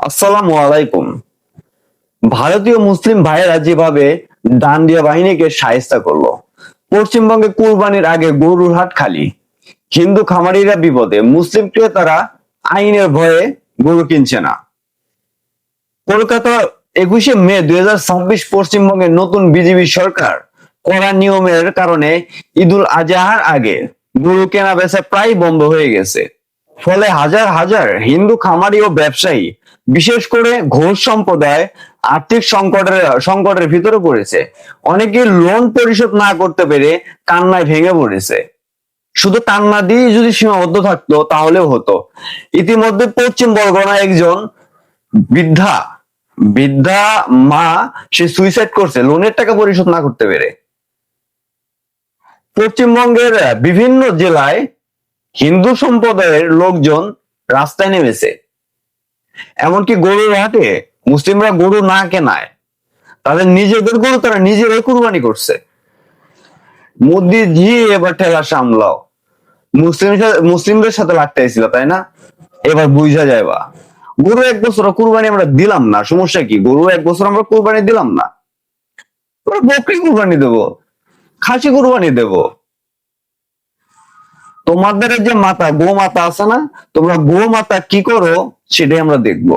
আসসালামু আলাইকুম। ভারতীয় মুসলিম ভাইয়েরা যেভাবে ডান্ডিয়া বাহিনীকে শায়েস্তা করলো, পশ্চিমবঙ্গে কুরবানির আগে গরুর হাট খালি, হিন্দু খামারিরা বিপদে, মুসলিম ক্রেতারা আইনের ভয়ে গরু কিনছে না। কলকাতা 21শে মে 2026, পশ্চিমবঙ্গের নতুন বিজেপি সরকার কড়া নিয়মের কারণে ঈদুল আজহার আগে গরু কেনা বেচা প্রায় বন্ধ হয়ে গেছে। ফলে হাজার হাজার হিন্দু খামারি ও ব্যবসায়ী, বিশেষ করে ঘোষ সম্প্রদায় আর্থিক সংকটের ভিতরে পড়েছে। অনেকে লোন পরিশোধ না করতে পেরে কান্নায় ভেঙে পড়েছে। শুধু কান্না দিয়ে যদি সীমাবদ্ধ থাকতো তাহলেও হতো। ইতিমধ্যে পশ্চিম বরগনা একজন বৃদ্ধা বৃদ্ধা মা, সে সুইসাইড করছে লোনের টাকা পরিশোধ না করতে পেরে। পশ্চিমবঙ্গের বিভিন্ন জেলায় হিন্দু সম্প্রদায়ের লোকজন রাস্তায় নেমেছে। এমনকি গরুর হাটে মুসলিমরা গরু না কেনায় তাদের নিজেদের গরু তারা নিজেরাই কুরবানি করছে। মোদিজি এবার ঠেলা সামলাও, মুসলিমদের সাথে লাগতেছিল, তাই না? এবার বুঝা যায়বা। গরু এক বছর কুরবানি আমরা দিলাম না, সমস্যা কি? গরু এক বছর আমরা কুরবানি দিলাম না, বকরি কুরবানি দেবো, খাসি কুরবানি দেবো। তোমাদের যে মাতা, গো মাতা আছে না, তোমরা গো মাতা কি করো সেটাই আমরা দেখবো।